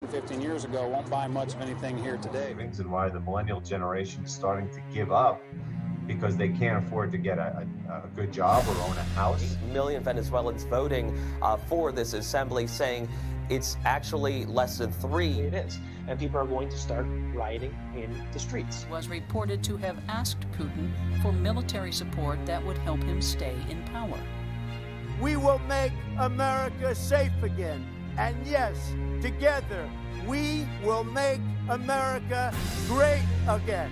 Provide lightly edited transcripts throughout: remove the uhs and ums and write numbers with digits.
15 years ago won't buy much of anything here today. And why the millennial generation is starting to give up because they can't afford to get a good job or own a house. 8 million Venezuelans voting for this assembly, saying it's actually less than 3. It is. And people are going to start rioting in the streets. Was reported to have asked Putin for military support that would help him stay in power. We will make America safe again. And yes, together, we will make America great again.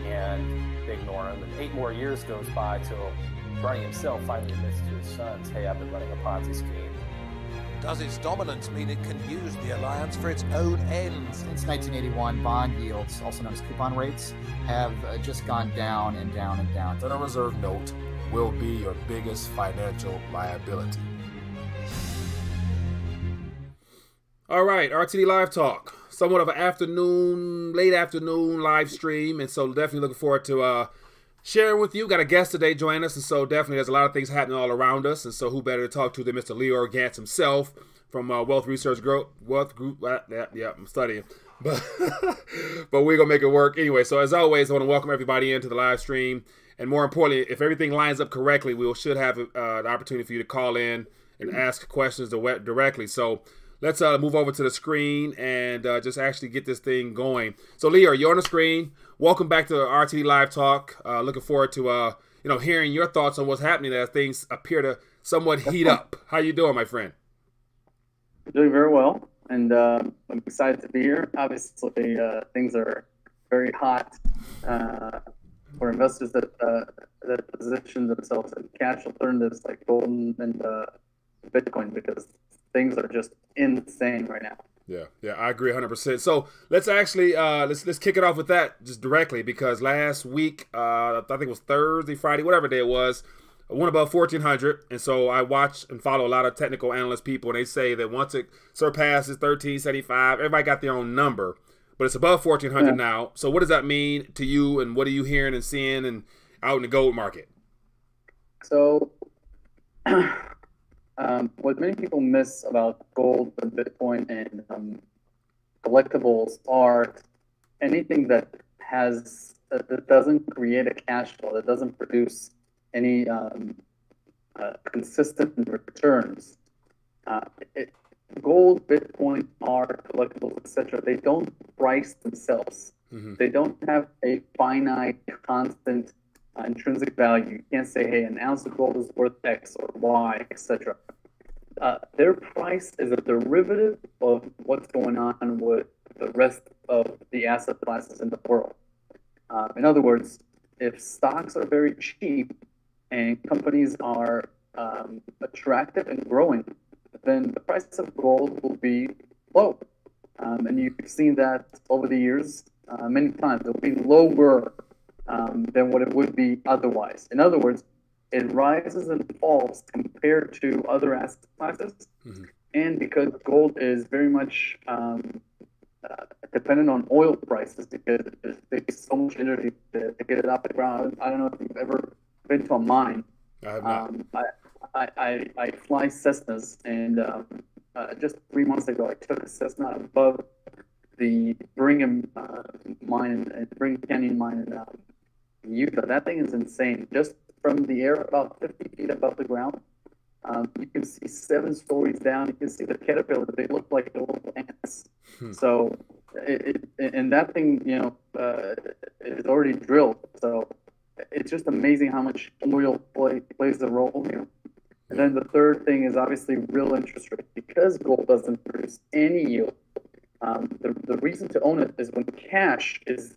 And they ignore him. And 8 more years goes by till Bernie himself finally admits to his sons, hey, I've been running a Ponzi scheme. Does its dominance mean it can use the alliance for its own ends? Since 1981, bond yields, also known as coupon rates, have just gone down and down and down. Federal Reserve note will be your biggest financial liability. All right, RTD Live Talk. Somewhat of an late afternoon live stream, and so definitely looking forward to sharing with you. Got a guest today join us, and so definitely there's a lot of things happening all around us, and so who better to talk to than Mr. Lior Gantz himself from Wealth Research Group. Yeah, I'm studying, but we're gonna make it work anyway. So as always, I want to welcome everybody into the live stream, and more importantly, if everything lines up correctly, we should have the opportunity for you to call in and ask questions directly. So let's move over to the screen and just actually get this thing going. So, Lior, you're on the screen. Welcome back to RTD Live Talk. Looking forward to hearing your thoughts on what's happening as things appear to somewhat heat up. How you doing, my friend? Doing very well, and I'm excited to be here. Obviously, things are very hot for investors that position themselves in cash alternatives like gold and Bitcoin, because things are just insane right now. Yeah, I agree 100%. So let's actually let's kick it off with that just directly, because last week, I think it was Thursday, Friday, whatever day it was, I went above 1,400, and so I watch and follow a lot of technical analyst people, and they say that once it surpasses 1,375, everybody got their own number, but it's above 1,400 now. So what does that mean to you, and what are you hearing and seeing and out in the gold market? So what many people miss about gold and Bitcoin and collectibles are anything that doesn't create a cash flow, that doesn't produce any consistent returns. Gold, Bitcoin, art, collectibles, etc. They don't price themselves. Mm-hmm. They don't have a finite, constant intrinsic value. You can't say, hey, an ounce of gold is worth X or Y, etc. Their price is a derivative of what's going on with the rest of the asset classes in the world. In other words, if stocks are very cheap and companies are attractive and growing, then the price of gold will be low. And you've seen that over the years many times. It will be lower than what it would be otherwise. In other words, it rises and falls compared to other asset classes. Mm-hmm. And because gold is very much dependent on oil prices, because it takes so much energy to get it off the ground. I don't know if you've ever been to a mine. I have not. I fly Cessnas, and just 3 months ago, I took a Cessna above the Brigham mine and Brigham Canyon mine in Utah. That thing is insane. Just from the air, about 50 feet above the ground, you can see 7 stories down. You can see the caterpillars. They look like little ants. So, and that thing, is already drilled. So, it's just amazing how much oil plays a role here. And then the third thing is obviously real interest rate. Because gold doesn't produce any yield, the reason to own it is when cash is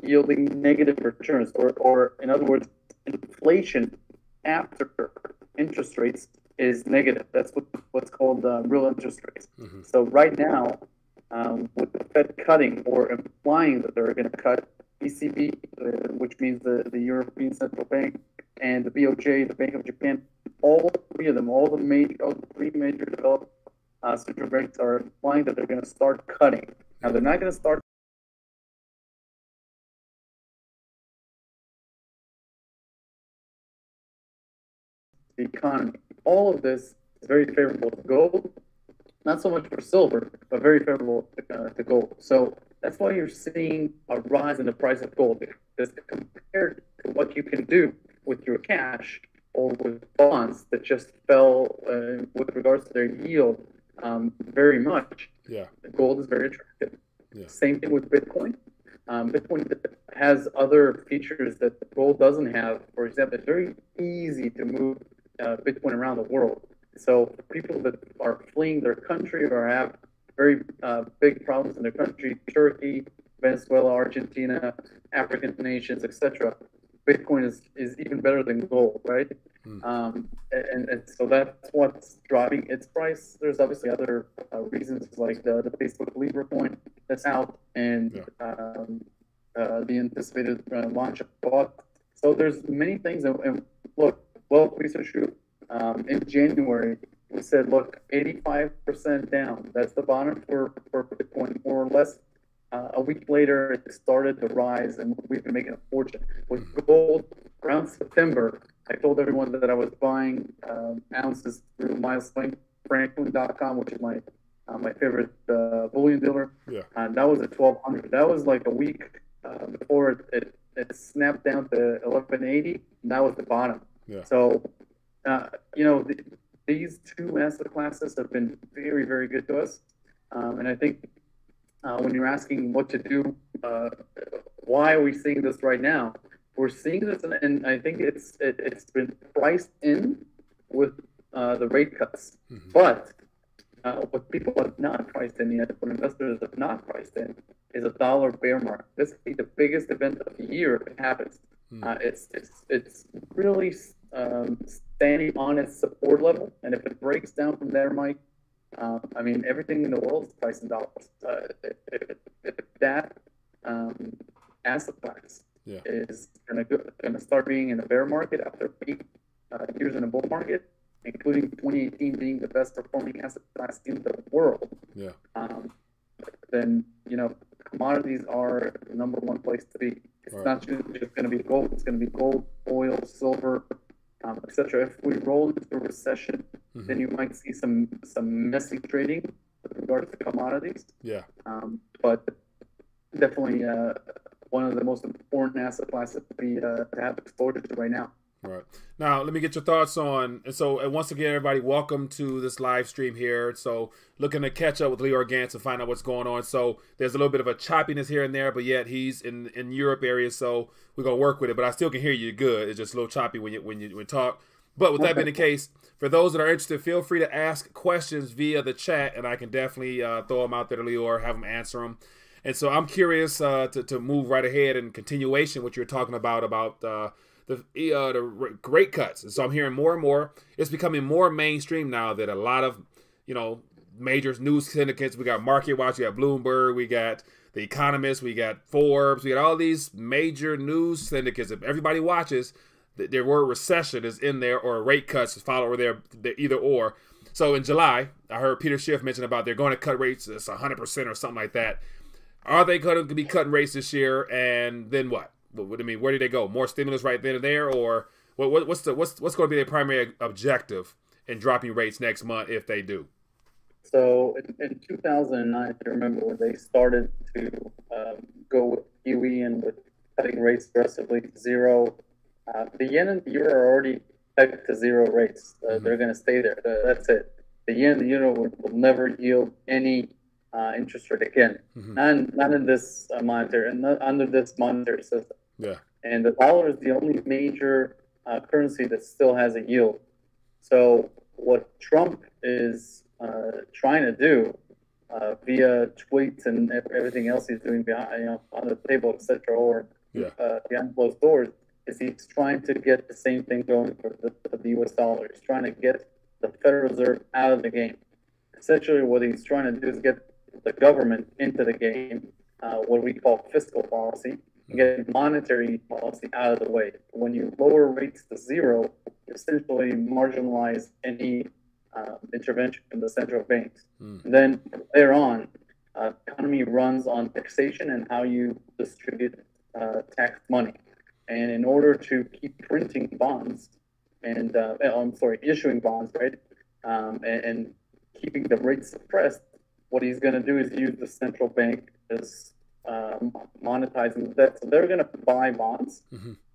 yielding negative returns, or in other words, inflation after interest rates is negative. That's what's called real interest rates. Mm-hmm. So right now, with the Fed cutting or implying that they're going to cut, ECB, which means the European Central Bank, and the BOJ, the Bank of Japan, all three of them, all the three major developed central banks are implying that they're going to start cutting. Now, they're not going to start the economy. All of this is very favorable to gold, not so much for silver, but very favorable to gold. So that's why you're seeing a rise in the price of gold, because compared to what you can do with your cash or with bonds that just fell with regards to their yield very much, gold is very attractive. Same thing with Bitcoin. Bitcoin has other features that gold doesn't have. For example, it's very easy to move Bitcoin around the world. So for people that are fleeing their country or have very big problems in their country, Turkey, Venezuela, Argentina, African nations, etc., Bitcoin is even better than gold, right? And so that's what's driving its price. There's obviously other reasons, like the Facebook Libra coin that's out, and the anticipated launch of bot. So there's many things. And look, well, research group in January, we said, look, 85% down. That's the bottom for Bitcoin, more or less. A week later, it started to rise, and we've been making a fortune. With gold, around September, I told everyone that I was buying ounces through milesfranklin.com, which is my favorite bullion dealer. And that was at 1,200. That was like a week before it snapped down to 1,180, and that was the bottom. So, these two asset classes have been very, very good to us. And I think when you're asking what to do, why are we seeing this right now? We're seeing this, and I think it's been priced in with the rate cuts. But what people have not priced in yet, what investors have not priced in, is a dollar bear market. This will be the biggest event of the year if it happens. It's really standing on its support level, and if it breaks down from there, Mike, I mean, everything in the world is priced in dollars. If that asset class is going to start being in a bear market after 8 years in a bull market, including 2018 being the best performing asset class in the world, then commodities are the number one place to be. It's not just going to be gold. It's going to be gold, oil, silver, etc. If we roll into a recession, then you might see some messy trading with regards to commodities. But definitely one of the most important asset classes to have exposure to right now. Right. Now, let me get your thoughts on, and so once again, everybody, welcome to this live stream here. So looking to catch up with Lior Gantz and find out what's going on. So there's a little bit of a choppiness here and there, but yet he's in Europe area, so we're going to work with it. But I still can hear you good. It's just a little choppy when you talk. But with that being the case, for those that are interested, feel free to ask questions via the chat, and I can definitely throw them out there to Lior, have him answer them. And so I'm curious to move right ahead in continuation what you're talking about the rate cuts. And so I'm hearing more and more. It's becoming more mainstream now that a lot of, major news syndicates, we got Market Watch, we got Bloomberg, we got the Economist, we got Forbes, we got all these major news syndicates. If everybody watches, their word recession is in there, or rate cuts is followed, or they're either or. So in July, I heard Peter Schiff mention about they're going to cut rates. It's 100% or something like that. Are they going to be cutting rates this year? And then what? What do you mean? Where do they go? More stimulus right then and there, or what's going to be their primary objective in dropping rates next month if they do? So in 2009, if you remember, when they started to go with QE and with cutting rates aggressively to zero, the yen and the euro are already pegged to zero rates. They're going to stay there. That's it. The yen and the euro will never yield any interest rate again. Not in this monetary, and not under this monetary system. And the dollar is the only major currency that still has a yield. So what Trump is trying to do via tweets and everything else he's doing behind, on the table, etc., or behind closed doors, is he's trying to get the same thing going for the U.S. dollar. He's trying to get the Federal Reserve out of the game. Essentially, what he's trying to do is get the government into the game, what we call fiscal policy, and get monetary policy out of the way. When you lower rates to zero, you essentially marginalize any intervention from the central banks. Then thereon, economy runs on taxation and how you distribute tax money. And in order to keep printing bonds and issuing bonds, right, and keeping the rates suppressed, what he's going to do is use the central bank as monetizing the debt. So they're going to buy bonds,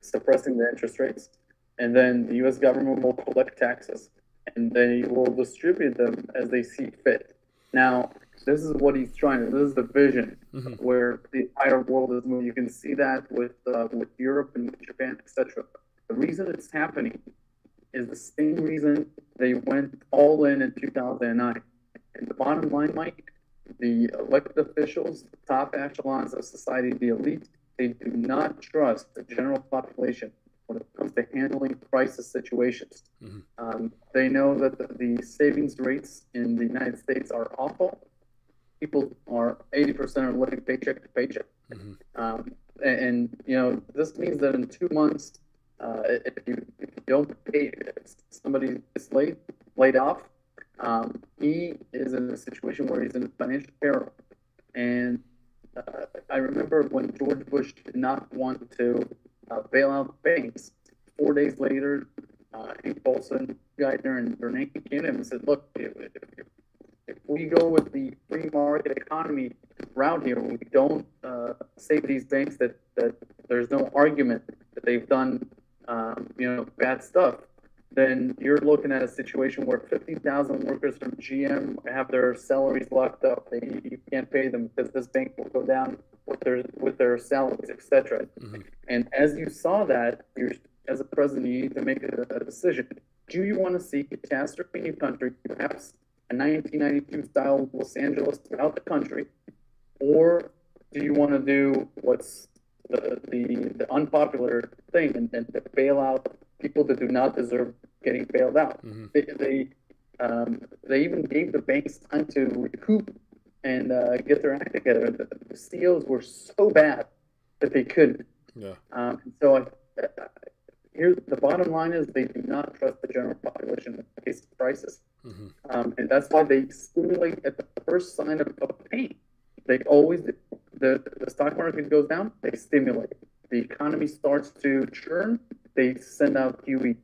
suppressing the interest rates, and then the U.S. government will collect taxes, and they will distribute them as they see fit. Now, this is what he's trying to. This is the vision where the entire world is moving. You can see that with Europe and with Japan, etc. The reason it's happening is the same reason they went all in 2009. And the bottom line, Mike, the elected officials, the top echelons of society, the elite, they do not trust the general population when it comes to handling crisis situations. They know that the savings rates in the United States are awful. People are 80% are living paycheck to paycheck. And you know, this means that in 2 months, if you don't pay, if somebody is laid off, he is in a situation where he's in financial peril. And I remember when George Bush did not want to bail out banks, 4 days later, Hank Paulson, Geithner, and Bernanke came in and said, look, if we go with the free market economy route here, we don't save these banks that there's no argument that they've done bad stuff, then you're looking at a situation where 50,000 workers from GM have their salaries locked up. You can't pay them because this bank will go down with their salaries, etc. And as you saw that, as a president, you need to make a decision. Do you want to see catastrophe in your country, perhaps a 1992 style Los Angeles throughout the country, or do you want to do what's the unpopular thing and to bail out people that do not deserve getting bailed out? They even gave the banks time to recoup and get their act together. The CEOs were so bad that they couldn't. So here, the bottom line is they do not trust the general population in the case of crisis. And that's why they stimulate at the first sign of pain. They always, the stock market goes down, they stimulate. The economy starts to churn, they send out QE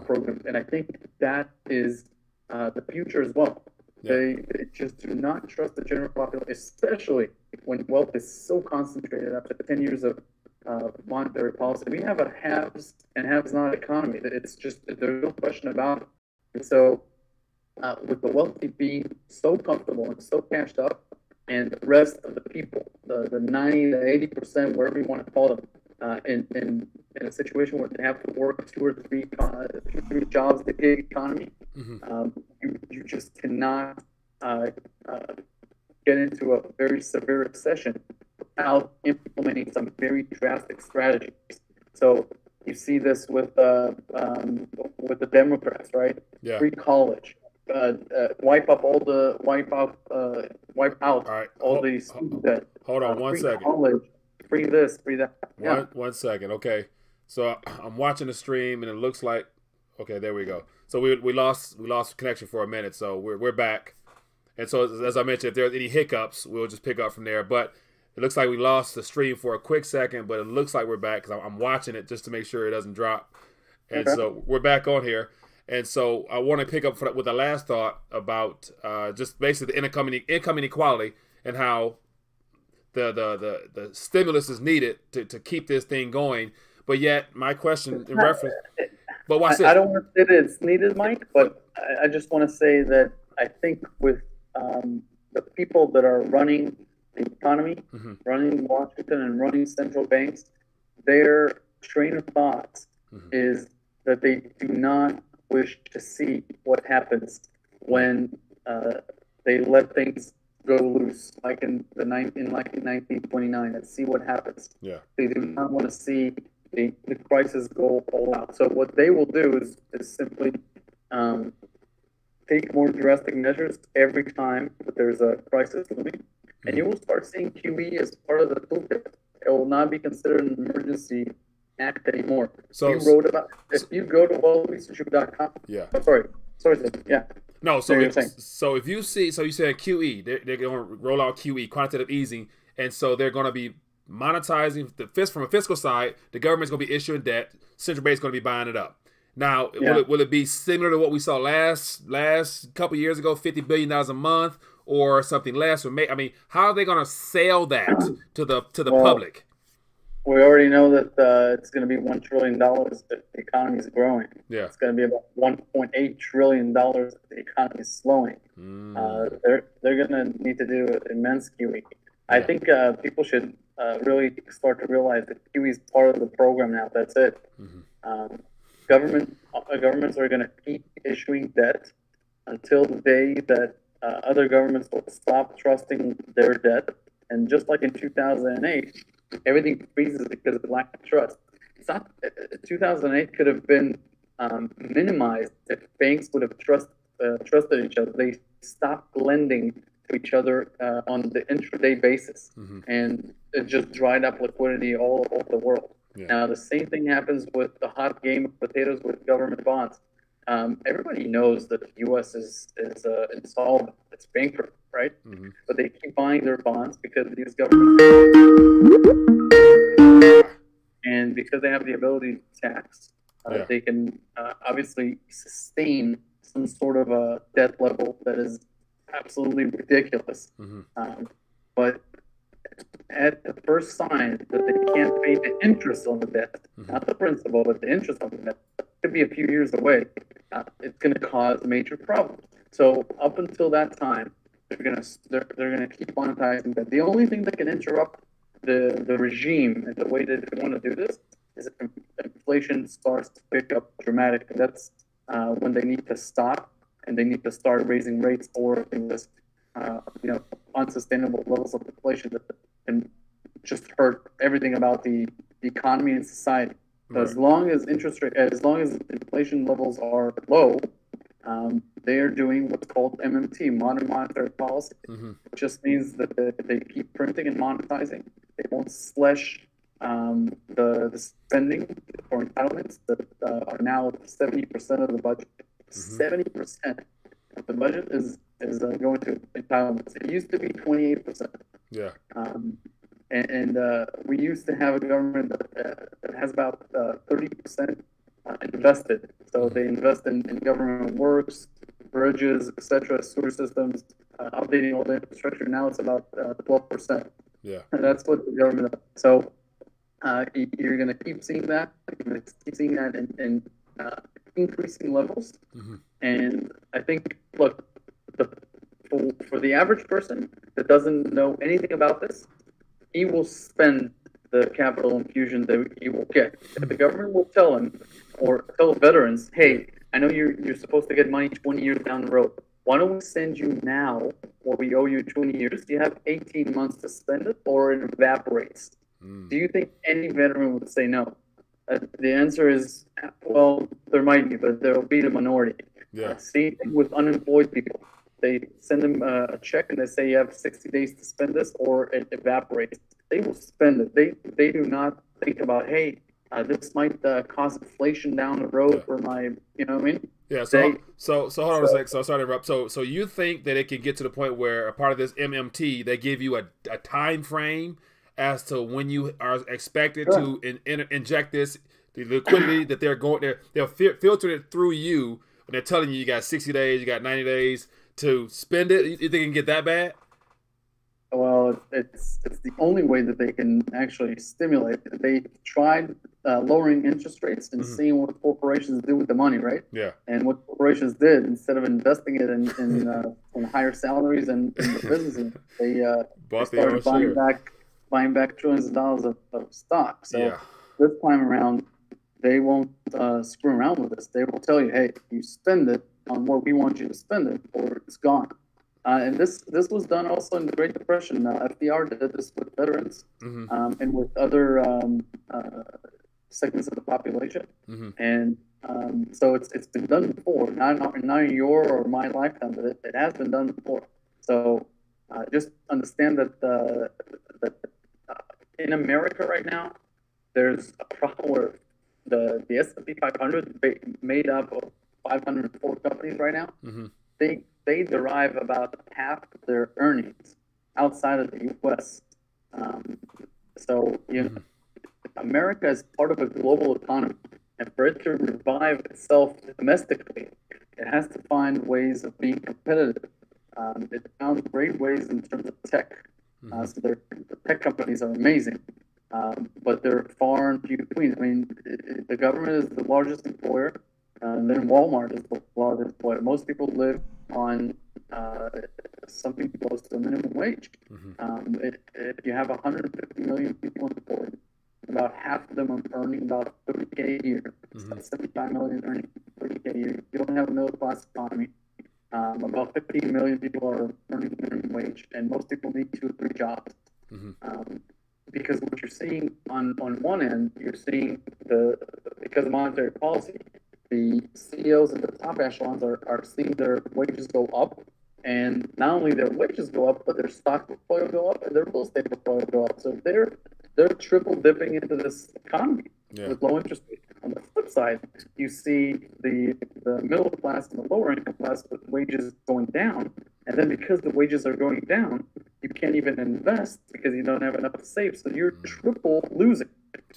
programs. And I think that is the future as well. They just do not trust the general population, especially when wealth is so concentrated after 10 years of monetary policy. We have a haves and haves not economy. It's just, there's no question about it. And so with the wealthy being so comfortable and so cashed up, and the rest of the people, the 90 to 80%, wherever you want to call them, in a situation where they have to work two or three jobs, the gig economy, you just cannot get into a very severe recession without implementing some very drastic strategies. So you see this with the Democrats, right? Free college. Wipe out all the student debt. Hold on one second. College, free this, free that. One second. Okay, so I'm watching the stream and it looks like, okay, there we go. So we lost connection for a minute, so we're back. And so as I mentioned, if there's any hiccups, we'll just pick up from there. But it looks like we lost the stream for a quick second, but it looks like we're back because I'm watching it just to make sure it doesn't drop. And so we're back on here. And so I want to pick up with the last thought about just basically the income inequality and how the stimulus is needed to keep this thing going. But yet my question in reference, but watch this. I don't want to say that it's needed, Mike, but I just want to say that I think with the people that are running the economy, running Washington and running central banks, their train of thought is that they do not wish to see what happens when they let things go loose, like in 1929, and see what happens. They do not want to see the crisis go all out. So what they will do is simply take more drastic measures every time that there's a crisis looming, and you will start seeing QE as part of the toolkit. It will not be considered an emergency act anymore. So you wrote about if you go to wallstreetjournal.com. No, so if you see, so you said QE, they're going to roll out QE, quantitative easing, and so they're going to be monetizing from a fiscal side. The government's going to be issuing debt. Central bank's going to be buying it up. Now, will it be similar to what we saw last couple of years ago, $50 billion a month, or something less? Or I mean, how are they going to sell that to the public? We already know that it's going to be $1 trillion if the economy is growing. Yeah. It's going to be about $1.8 trillion if the economy is slowing. They're going to need to do immense QE. I think people should really start to realize that QE is part of the program now. That's it. Governments are going to keep issuing debt until the day that other governments will stop trusting their debt. And just like in 2008, everything freezes because of lack of trust. It's not 2008 could have been minimized if banks would have trusted each other. They stopped lending to each other on the intraday basis, and it just dried up liquidity all over the world. Now the same thing happens with the hot game of potatoes with government bonds. Everybody knows that the U.S. is insolvent. It's bankrupt, right? But they keep buying their bonds because these governments, and because they have the ability to tax, they can obviously sustain some sort of a debt level that is absolutely ridiculous. But at the first sign that they can't pay the interest on the debt, not the principal, but the interest on the debt, could be a few years away, it's going to cause major problems. So up until that time, they're going to keep monetizing that. The only thing that can interrupt the regime and the way that they want to do this is if inflation starts to pick up dramatically. That's when they need to stop and they need to start raising rates, or this unsustainable levels of inflation that can just hurt everything about the economy and society. So as long as inflation levels are low, they are doing what's called MMT, modern monetary policy. Which just means that they keep printing and monetizing. They won't slash the spending for entitlements that are now 70% of the budget. 70% of the budget is going to entitlements. It used to be 28%. Yeah. And we used to have a government that has about 30% invested. So they invest in government works, bridges, etc., sewer systems, updating all the infrastructure. Now it's about 12%. Yeah. And that's what the government does. So you're going to keep seeing that. You're going to keep seeing that in increasing levels. And I think, look, for the average person that doesn't know anything about this, he will spend the capital infusion that he will get. If the government will tell him or tell veterans, hey, I know you're supposed to get money 20 years down the road. Why don't we send you now, or we owe you 20 years? You have 18 months to spend it, or it evaporates. Do you think any veteran would say no? The answer is, well, there might be, but there will be the minority. Same thing with unemployed people. They send them a check and they say you have 60 days to spend this, or it evaporates. They will spend it. They do not think about, hey, this might cause inflation down the road for my, you know what I mean? Yeah. So hold on a sec. So sorry to interrupt. So you think that it can get to the point where a part of this MMT, they give you a time frame as to when you are expected to inject the liquidity that they'll filter it through you when they're telling you got 60 days, you got 90 days to spend it? You think it can get that bad? Well, it's the only way that they can actually stimulate. They tried lowering interest rates and seeing what corporations do with the money, right? Yeah. And what corporations did, instead of investing it in higher salaries and in the businesses, they started buying back trillions of dollars of stock. So this time around, they won't screw around with this. They will tell you, hey, you spend it on what we want you to spend it, or it's gone. And this was done also in the Great Depression. FDR did this with veterans and with other segments of the population. And so it's been done before, not in your or my lifetime, but it has been done before. So just understand that in America right now, there's a problem where the S&P 500 made up of 504 companies right now. They derive about half of their earnings outside of the U.S. So America is part of a global economy. And for it to revive itself domestically, it has to find ways of being competitive. It found great ways in terms of tech. So the tech companies are amazing, but they're far and few between. I mean, the government is the largest employer, and then Walmart is the largest employer. Most people live on something close to a minimum wage. If you have 150 million people employed, about half of them are earning about 30K a year. So 75 million earning 30K a year. You don't have a middle class economy. About 15 million people are earning minimum wage, and most people need 2 or 3 jobs. Because what you're seeing on one end, you're seeing because of monetary policy, the CEOs at the top echelons are seeing their wages go up, and not only their wages go up, but their stock portfolio go up and their real estate portfolio go up. So they're triple dipping into this economy with low interest rates. On the flip side, you see the middle class and the lower income class with wages going down, and then because the wages are going down, you can't even invest because you don't have enough to save. So you're triple losing.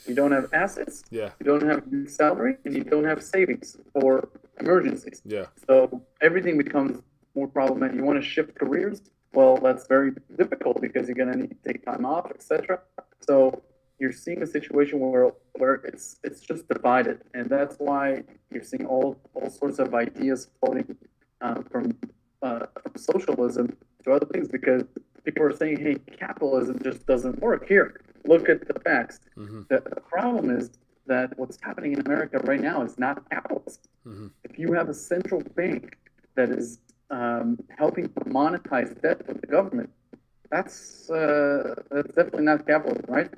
You don't have assets, you don't have salary, and you don't have savings for emergencies. So everything becomes more problematic. You want to shift careers? Well, that's very difficult because you're going to need to take time off, etc. So you're seeing a situation where it's just divided, and that's why you're seeing all sorts of ideas floating from socialism to other things, because people are saying, hey, capitalism just doesn't work. Here, look at the facts. The problem is that what's happening in America right now is not capitalist. If you have a central bank that is helping to monetize debt with the government, that's definitely not capitalism, right?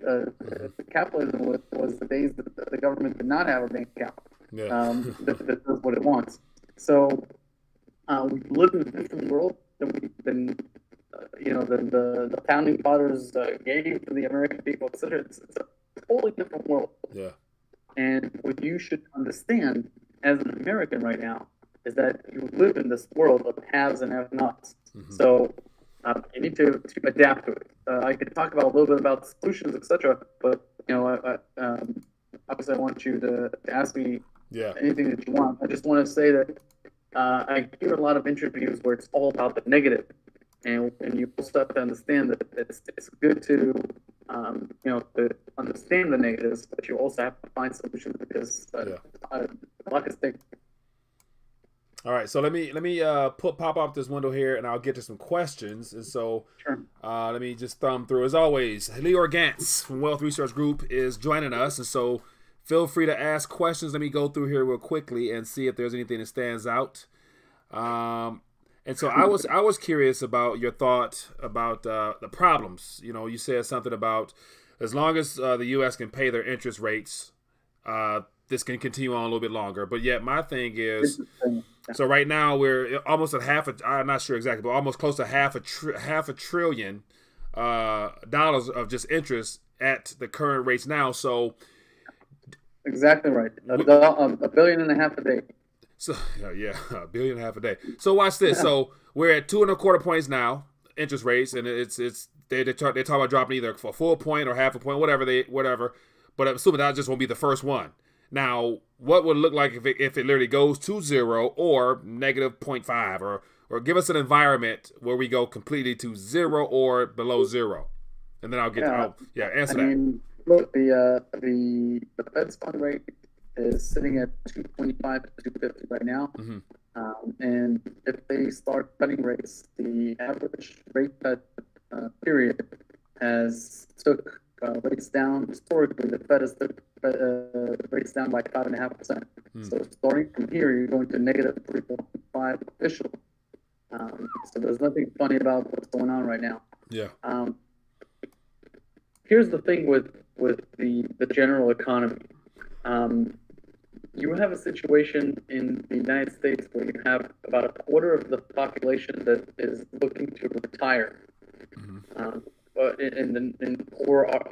Capitalism was the days that the government did not have a bank account that does what it wants. So we live in a different world than the founding fathers gave to the American people, etc. It's a totally different world. And what you should understand as an American right now is that you live in this world of haves and have-nots. So you need to adapt to it. I could talk about a little bit about solutions, etc. But obviously, I want you to ask me anything that you want. I just want to say that I hear a lot of interviews where it's all about the negative, and you also have to understand that it's good to to understand the negatives, but you also have to find solutions because luck is big. All right, so let me pop up this window here, and I'll get to some questions. And so let me just thumb through. As always, Lior Gantz from Wealth Research Group is joining us, and so feel free to ask questions. Let me go through here real quickly and see if there's anything that stands out. And so I was curious about your thought about the problems. You said something about as long as the U.S. can pay their interest rates, this can continue on a little bit longer. But yet my thing is, so right now we're almost at I'm not sure exactly, but almost close to half a trillion dollars of just interest at the current rates now. So exactly right, $1.5 billion a day. So $1.5 billion a day. So watch this. So we're at 2.25 points now, interest rates, and they talk about dropping either a full point or half a point, whatever. But I'm assuming that just won't be the first one. Now, what would it look like if it literally goes to 0 or negative 0.5, or give us an environment where we go completely to 0 or below 0, and then I'll get answer that. Look, the Fed's fund rate is sitting at 225 to 250 right now, and if they start cutting rates, the average rate cut period has took rates down. Historically, the Fed has took rates down by 5.5%. So starting from here, you're going to negative 3.5 official. So there's nothing funny about what's going on right now. Here's the thing with the general economy. You have a situation in the United States where you have about a quarter of the population that is looking to retire. Or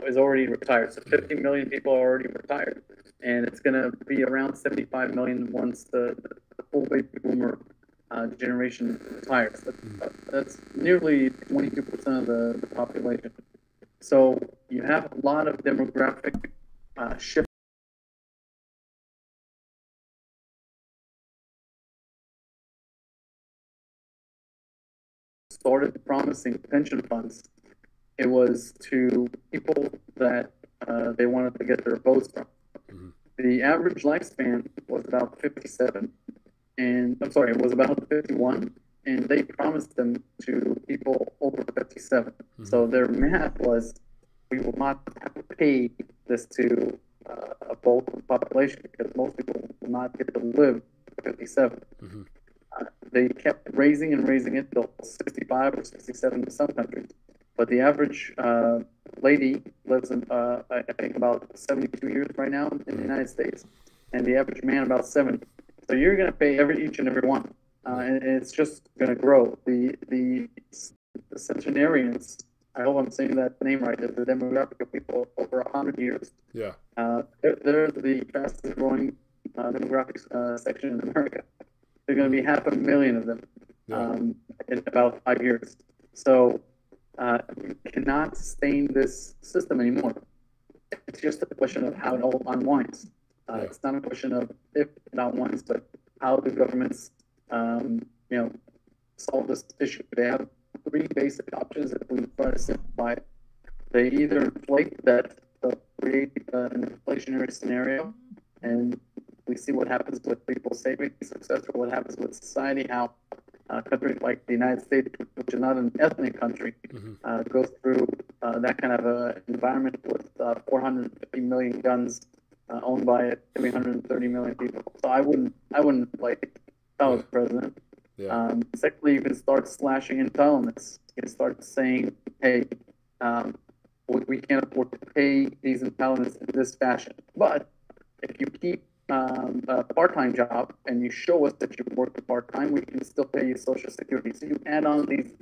is already retired. So 50 million people are already retired. And it's going to be around 75 million once the full baby boomer generation retires. That's nearly 22% of the population. So you have a lot of demographic shift started promising pension funds, it was to people that they wanted to get their votes from. The average lifespan was about 57, and I'm sorry, it was about 51, and they promised them to people over 57. So their math was, we will not have to pay this to a bulk of the population because most people will not get to live to 57. They kept raising and raising it till 65 or 67 in some countries. But the average lady lives in, I think, about 72 years right now in the United States, and the average man about 70. So you're going to pay each and every one, and it's just going to grow. The centenarians, I hope I'm saying that name right, the demographic of people over 100 years. Yeah. They're the fastest growing demographic section in America. There's going to be 500,000 of them in about 5 years. So you cannot sustain this system anymore. It's just a question of how it all unwinds. It's not a question of if it unwinds, but how the governments, solve this issue. They have three basic options if we try to simplify it. They either inflate that, create an inflationary scenario, and we see what happens with people's savings success, or what happens with society, how countries like the United States, which is not an ethnic country, goes through that kind of environment with 450 million guns owned by 330 million people. So I wouldn't like it if I was president. Secondly, you can start slashing entitlements. You can start saying, hey, we can't afford to pay these entitlements in this fashion. But if you keep a part-time job and you show us that you work part-time, we can still pay you Social Security. So you add on these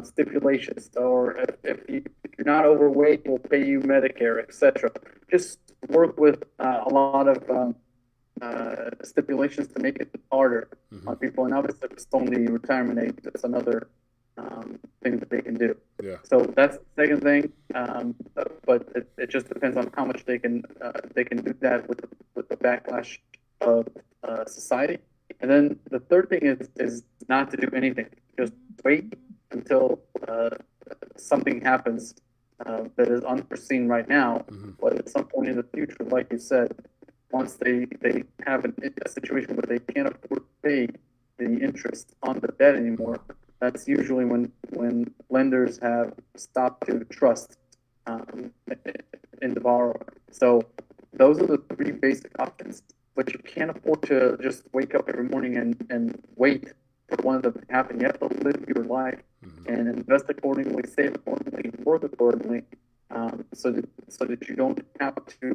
stipulations, or if you're not overweight, we'll pay you Medicare, etc. Just work with a lot of stipulations to make it harder on people. And obviously, it's only retirement age. That's another thing that they can do. So that's the second thing. But it just depends on how much they can do that with the backlash of society. And then the third thing is not to do anything. Just wait until something happens that is unforeseen right now, but at some point in the future, like you said, once they have a situation where they can't afford to pay the interest on the debt anymore, that's usually when lenders have stopped to trust in the borrower. So those are the three basic options, but you can't afford to just wake up every morning and wait for one of them to happen. You have to live your life and invest accordingly, save accordingly, work accordingly, so that you don't have to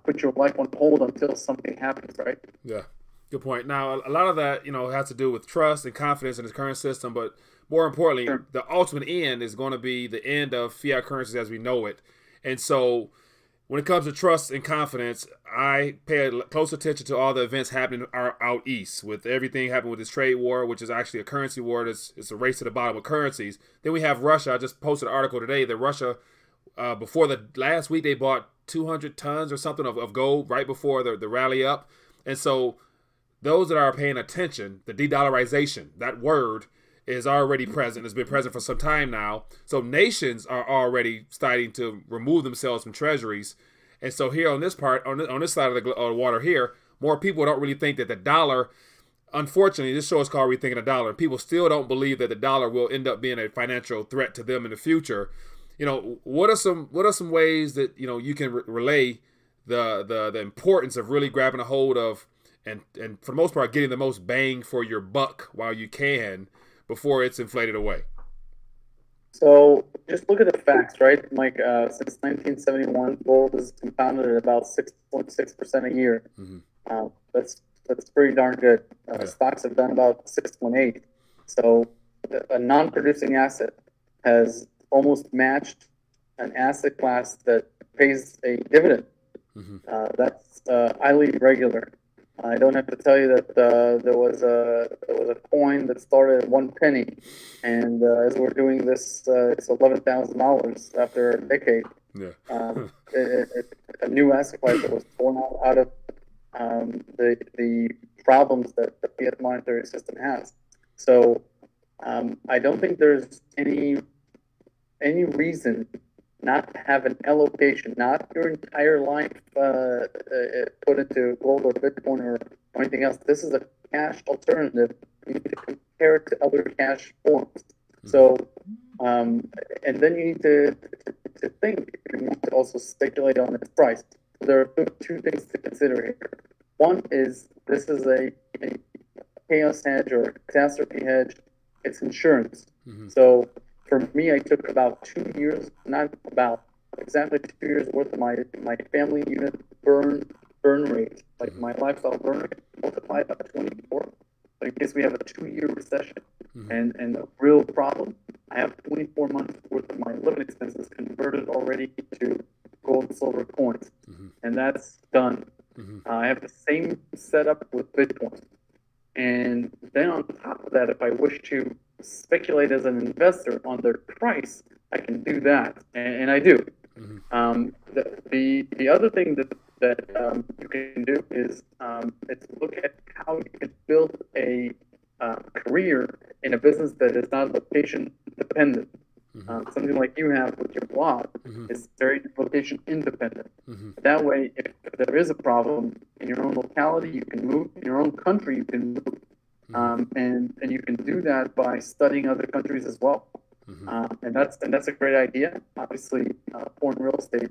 put your life on hold until something happens, right? Yeah, good point. Now, a lot of that, has to do with trust and confidence in the current system, but more importantly, the ultimate end is going to be the end of fiat currencies as we know it. And so when it comes to trust and confidence, I pay close attention to all the events happening out east, with everything happening with this trade war, which is actually a currency war. It's a race to the bottom of currencies. Then we have Russia. I just posted an article today that Russia, before the last week, they bought 200 tons or something of gold right before the rally up. And so those that are paying attention, the de-dollarization, that word is already present. It's been present for some time now. So nations are already starting to remove themselves from treasuries. And so here on this part, on this side of the water here, more people don't really think that the dollar, unfortunately, this show is called Rethinking the Dollar. And people still don't believe that the dollar will end up being a financial threat to them in the future. What are some ways that, you can relay the importance of really grabbing a hold of and for the most part getting the most bang for your buck while you can before it's inflated away? So just look at the facts, right? Mike, since 1971, gold has compounded at about 6.6% a year. That's pretty darn good. Stocks have done about 6.8. So a non-producing asset has almost matched an asset class that pays a dividend. That's highly regular. I don't have to tell you that there was a coin that started at 1 penny, and as we're doing this, it's $11,000 after a decade. A new asset class that was born out of the problems that the fiat monetary system has. So I don't think there's any reason not to have an allocation, not your entire life put into gold or Bitcoin or anything else. This is a cash alternative. You need to compare it to other cash forms. So, and then you need to think if you want to also speculate on its price. There are two things to consider here. One is this is a chaos hedge or a catastrophe hedge. It's insurance. So for me, I took about 2 years, not about, exactly 2 years worth of my family unit burn rate, like my lifestyle burn rate, multiplied by 24. So in case we have a 2-year recession and a real problem, I have 24 months worth of my living expenses converted already to gold and silver coins. And that's done. I have the same setup with Bitcoin. And then on top of that, if I wish to speculate as an investor on their price, I can do that, and I do. The other thing that you can do is look at how you can build a career in a business that is not location dependent. Something like you have with your blog is very location independent. That way, if there is a problem in your own locality, you can move. In your own country, you can move. And you can do that by studying other countries as well. And that's a great idea. Obviously, foreign real estate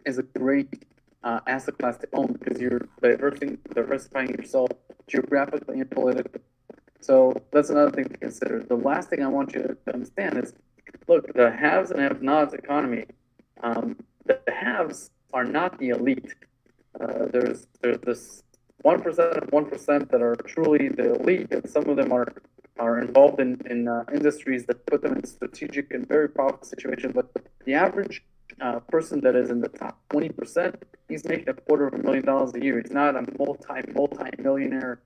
is a great asset class to own because you're diversifying yourself geographically and politically. So that's another thing to consider. The last thing I want you to understand is, look, the haves and have-nots economy, the haves are not the elite. There's this 1% of 1% that are truly the elite, and some of them are involved in industries that put them in strategic and very powerful situations. But the average person that is in the top 20%, he's making $250,000 a year. He's not a multi-millionaire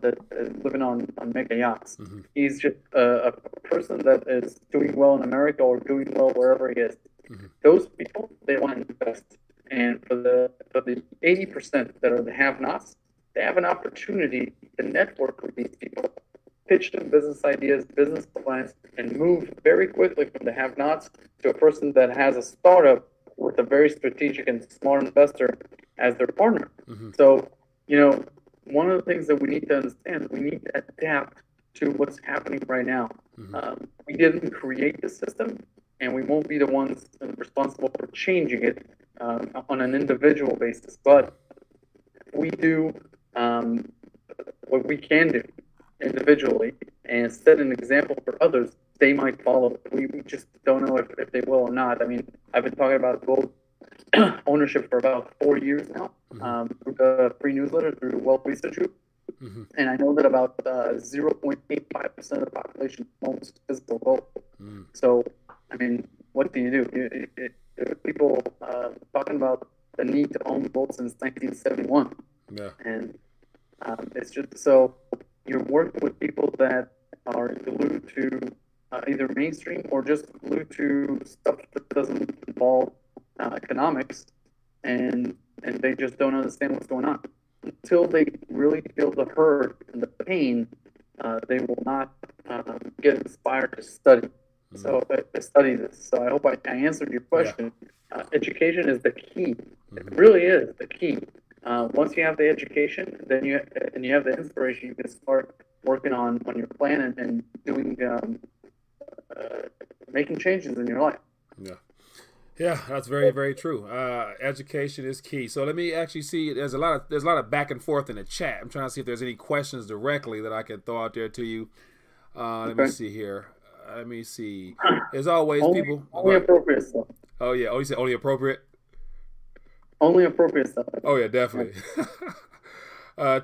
that is living on mega yachts. He's just a person that is doing well in America or doing well wherever he is. Those people, they want to invest. And for the 80% that are the have-nots, they have an opportunity to network with these people, pitch them business ideas, business plans, and move very quickly from the have-nots to a person that has a startup with a very strategic and smart investor as their partner. So, one of the things that we need to understand, we need to adapt to what's happening right now. We didn't create the system, and we won't be the ones responsible for changing it on an individual basis. But we do what we can do individually and set an example for others, they might follow. We just don't know if they will or not. I mean, I've been talking about gold ownership for about 4 years now, through the free newsletter, through Wealth Research Group. And I know that about 0.85% of the population owns physical gold. So, I mean, what do? There are people talking about the need to own gold since 1971. And it's just so you're working with people that are glued to either mainstream or just glued to stuff that doesn't involve economics, and they just don't understand what's going on. Until they really feel the hurt and the pain, they will not get inspired to study. So I study this. So I hope I answered your question. Education is the key. It really is the key. Once you have the education, then you have the inspiration. You can start working on your plan and doing making changes in your life. Yeah, that's very, very true. Education is key. So let me actually see. There's a lot of back and forth in the chat. I'm trying to see if there's any questions directly that I can throw out there to you. Let me see here. Let me see. As always, people. Only appropriate stuff. Oh yeah. Oh, you said only appropriate. Only appropriate stuff. Oh yeah, definitely.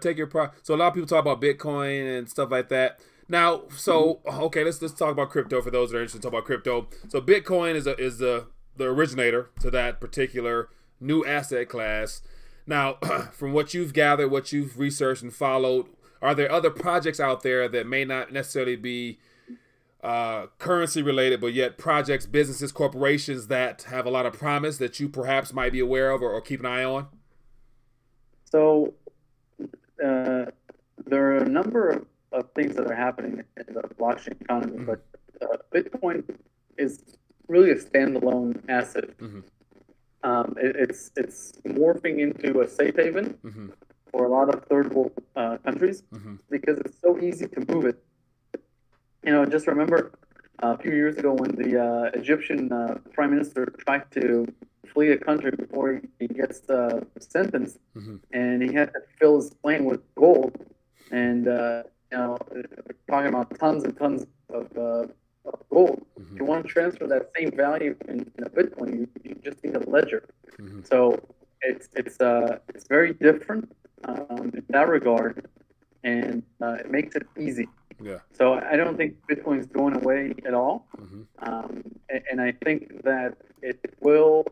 Take your So a lot of people talk about Bitcoin and stuff like that. Now, so okay, let's talk about crypto for those that are interested in talking about crypto. So Bitcoin is the originator to that particular new asset class. Now, from what you've gathered, what you've researched and followed, are there other projects out there that may not necessarily be currency related, but yet projects, businesses, corporations that have a lot of promise that you perhaps might be aware of or keep an eye on? So there are a number things that are happening in the blockchain economy, but Bitcoin is really a standalone asset. It's morphing into a safe haven for a lot of third world countries because it's so easy to move it. You know, just remember a few years ago when the Egyptian prime minister tried to flee a country before he gets sentenced, and he had to fill his plane with gold, and you know, we're talking about tons and tons of gold. If you want to transfer that same value in a Bitcoin, you just need a ledger. So it's very different in that regard, and it makes it easy. So I don't think Bitcoin is going away at all, and I think that it will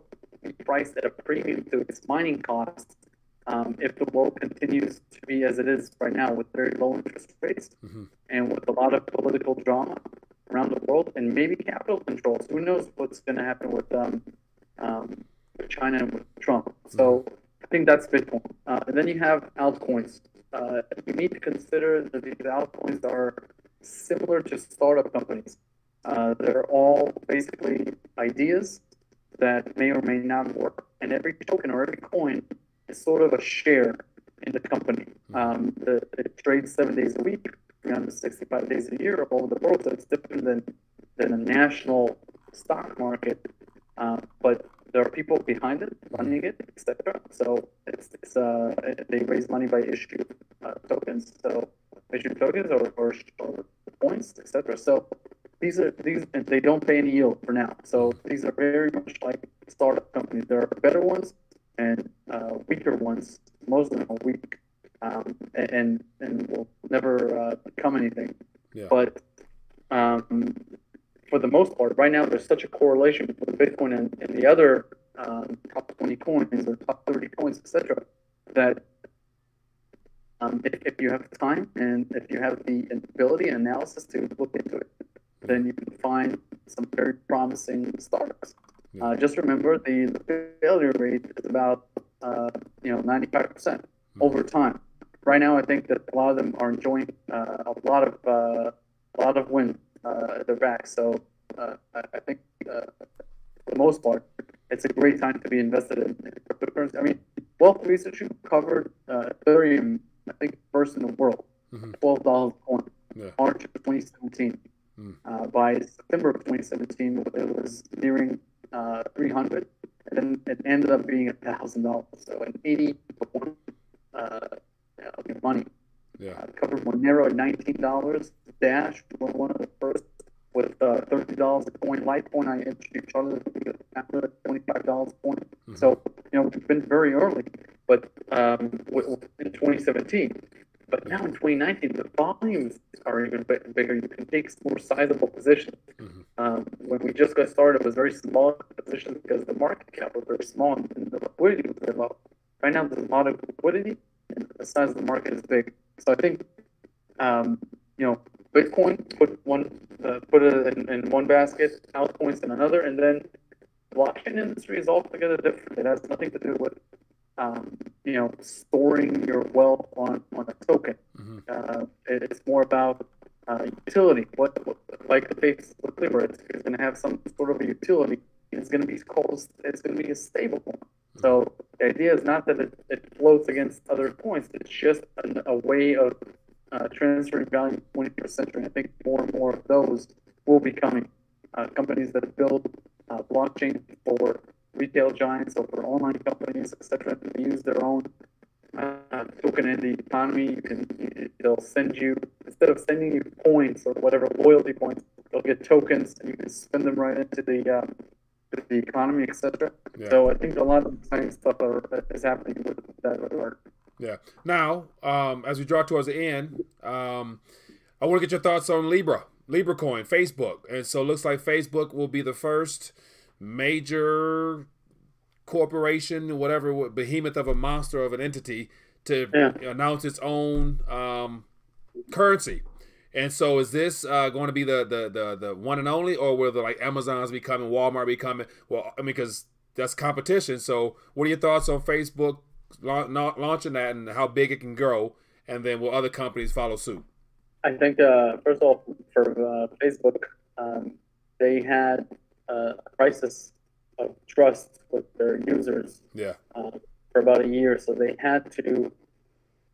be priced at a premium to its mining costs if the world continues to be as it is right now, with very low interest rates and with a lot of political drama around the world, and maybe capital controls. Who knows what's going to happen with China and with Trump? So I think that's Bitcoin. And then you have altcoins. You need to consider that these altcoins are similar to startup companies. They're all basically ideas that may or may not work, and every token or every coin is sort of a share in the company. It trades 7 days a week, 365 days a year all over the world, so it's different than a national stock market, but there are people behind it, running it, etc. So they raise money by issue tokens, or points, etc. So these and they don't pay any yield for now. So these are very much like startup companies. There are better ones and weaker ones. Most of them are weak, and will never become anything. But for the most part, right now there's such a correlation between Bitcoin and the other top 20 coins or top 30 coins, etc., that if you have time and if you have the ability and analysis to look into it, then you can find some very promising startups. Just remember the failure rate is about 95% over time. Right now, I think that a lot of them are enjoying a lot of win at their back. So I think for the most part, it's a great time to be invested in cryptocurrency. I mean, Wealth Research covered Ethereum, I think, first in the world, $12 a coin, March of 2017. By September of 2017, it was nearing 300, and then it ended up being $1,000. So an 80 to 1 money. Covered Monero at $19. Dash were one of the first with $30 a coin. Litecoin, I introduced Charlotte at $25 a coin. So we've been very early, but in 2017. But now in 2019, the volumes are even bigger. You can take more sizable positions. When we just got started, it was very small positions because the market cap was very small and the liquidity was very low. Right now, there's a lot of liquidity and the size of the market is big. So I think, Bitcoin, put it in one basket, altcoins in another, and then the blockchain industry is altogether different. It has nothing to do with storing your wealth on a token. It's more about utility. What like the Facebook Libra, it's going to have some sort of a utility. It's going to be a stable coin. So the idea is not that it floats against other coins. It's just a way of transferring value in the 21st century. I think more and more of those will be coming. Companies that build blockchain for retail giants or for online companies, etc., to use their own token in the economy. They'll send you, instead of sending you points or whatever loyalty points, they'll get tokens and you can spend them right into the economy, etc. So I think a lot of exciting stuff is happening with that regard. Now, as we draw towards the end, I want to get your thoughts on Libra coin, Facebook. And so it looks like Facebook will be the first major corporation, whatever, behemoth of a monster of an entity to announce its own currency. And so is this going to be the one and only, or will the Amazon's be coming, Walmart be coming? Well, I mean, because that's competition. So what are your thoughts on Facebook launching that and how big it can grow? And then will other companies follow suit? I think, first of all, for Facebook, they had a crisis of trust with their users for about a year. So they had to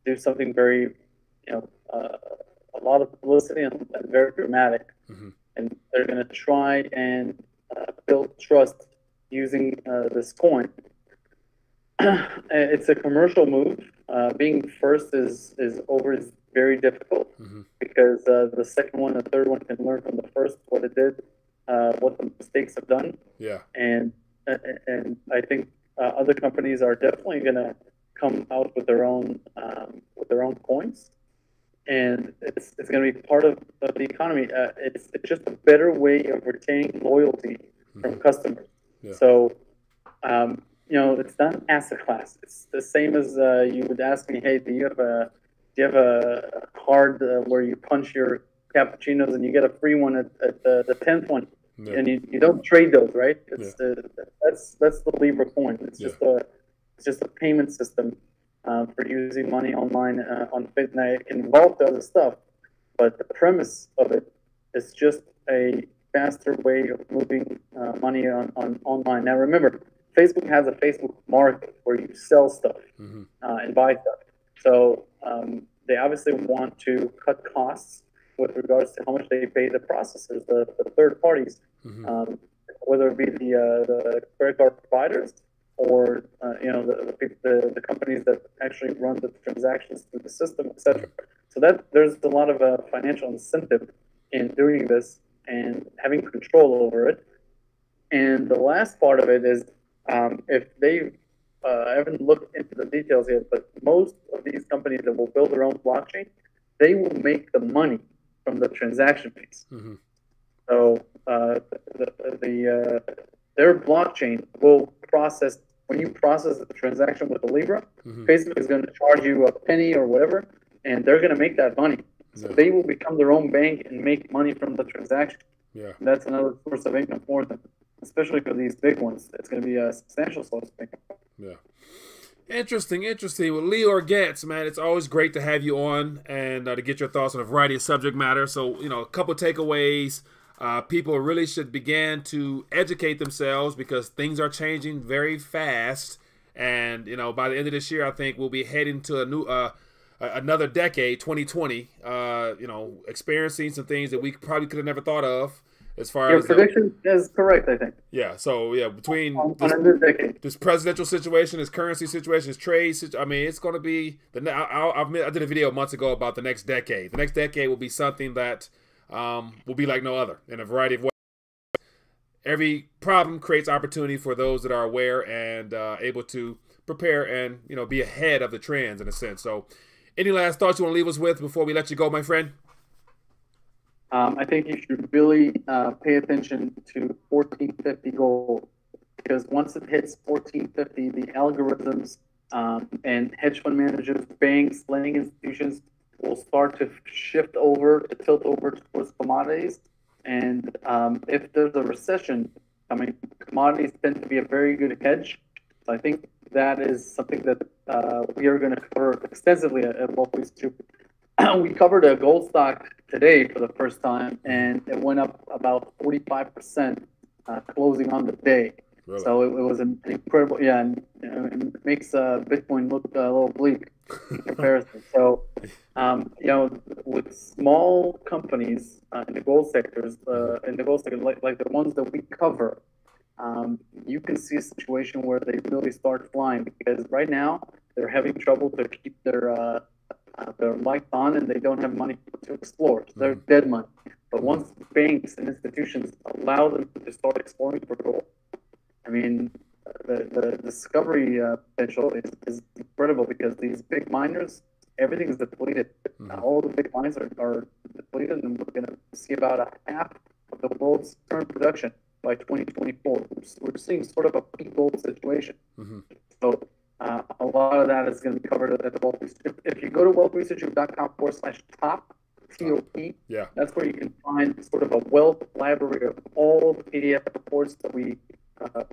do something very, a lot of publicity and very dramatic. And they're going to try and build trust using this coin. It's a commercial move. Being first is very difficult because the second one and third one can learn from the first what it did, what the mistakes have done. And I think other companies are definitely going to come out with their own coins, and it's going to be part of the economy. It's just a better way of retaining loyalty from customers. So. It's not an asset class. It's the same as you would ask me, hey, do you have a card where you punch your cappuccinos and you get a free one at the 10th one, and you don't trade those, right? It's that's the Libra coin. It's just a payment system for using money online on Facebook. Now it can involve other stuff, but the premise of it is just a faster way of moving money on online. Now remember, Facebook has a Facebook market where you sell stuff and buy stuff. So they obviously want to cut costs with regards to how much they pay the processors, the third parties, whether it be the credit card providers or the companies that actually run the transactions through the system, etc. So that there's a lot of financial incentive in doing this and having control over it. And the last part of it is, if they, I haven't looked into the details yet, but most of these companies that will build their own blockchain, they will make the money from the transaction fees. So their blockchain will process, when you process the transaction with the Libra, Facebook is going to charge you a penny or whatever, and they're going to make that money. So they will become their own bank and make money from the transaction. And that's another source of income for them. Especially for these big ones, it's going to be a substantial source of income. Interesting. Well, Lior Gantz, man, it's always great to have you on and to get your thoughts on a variety of subject matter. So, a couple of takeaways. People really should begin to educate themselves because things are changing very fast. And, by the end of this year, I think we'll be heading to a new another decade, 2020, experiencing some things that we probably could have never thought of. As far your as prediction is correct, I think. Between this presidential situation, this currency situation, this trade situation, I mean, it's going to be I did a video months ago about the next decade. The next decade will be something that will be like no other in a variety of ways. Every problem creates opportunity for those that are aware and able to prepare and be ahead of the trends in a sense. So, any last thoughts you want to leave us with before we let you go, my friend? I think you should really pay attention to 1450 gold, because once it hits 1450, the algorithms and hedge fund managers, banks, lending institutions will start to tilt over towards commodities. And if there's a recession, commodities tend to be a very good hedge. So I think that is something that we are going to cover extensively at Wall Street. We covered a gold stock today for the first time, and it went up about 45% closing on the day. Really? So it was an incredible, and it makes Bitcoin look a little bleak in comparison. So, with small companies in the gold sectors, like the ones that we cover, you can see a situation where they really start flying, because right now they're having trouble to keep their lights on, and they don't have money to explore. So they're dead money. But once banks and institutions allow them to start exploring for gold, the discovery potential is incredible, because these big miners, everything is depleted. All the big mines are depleted, and we're going to see about a half of the world's current production by 2024. We're seeing sort of a peak gold situation. So a lot of that is going to be covered at the Wealth Research. If you go to wealthresearch.com/top, TOP, that's where you can find sort of a wealth library of all the PDF reports that we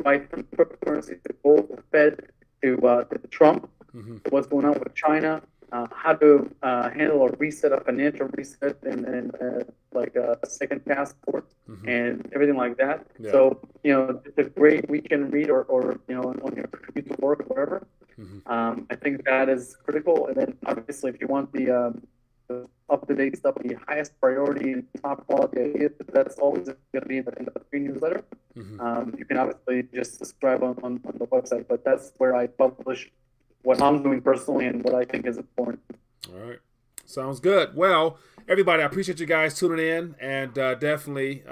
write, from cryptocurrency to gold, to Fed, to Trump, what's going on with China, how to handle a reset, a financial reset, and like a second passport and everything like that. Yeah. So, it's a great weekend read or on your commute to work or whatever. I think that is critical. And then obviously if you want the up-to-date stuff, the highest priority and top quality ideas, that's always going to be in the free newsletter. You can obviously just subscribe on the website, but that's where I publish what I'm doing personally and what I think is important. All right. Sounds good. Well, everybody, I appreciate you guys tuning in, and definitely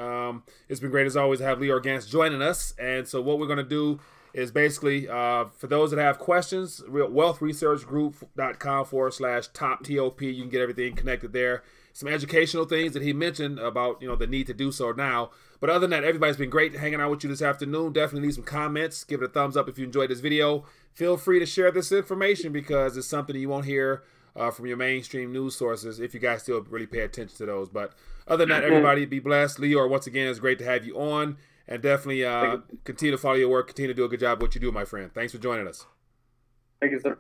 it's been great as always to have Lior Gantz joining us. And so what we're going to do is basically, for those that have questions, wealthresearchgroup.com/top-TOP. You can get everything connected there. Some educational things that he mentioned about, the need to do so now. But other than that, everybody's been great hanging out with you this afternoon. Definitely leave some comments. Give it a thumbs up if you enjoyed this video. Feel free to share this information because it's something you won't hear from your mainstream news sources if you guys still really pay attention to those. But other than that, everybody be blessed. Lior, once again, it's great to have you on. And definitely continue to follow your work. Continue to do a good job of what you do, my friend. Thanks for joining us. Thank you, sir.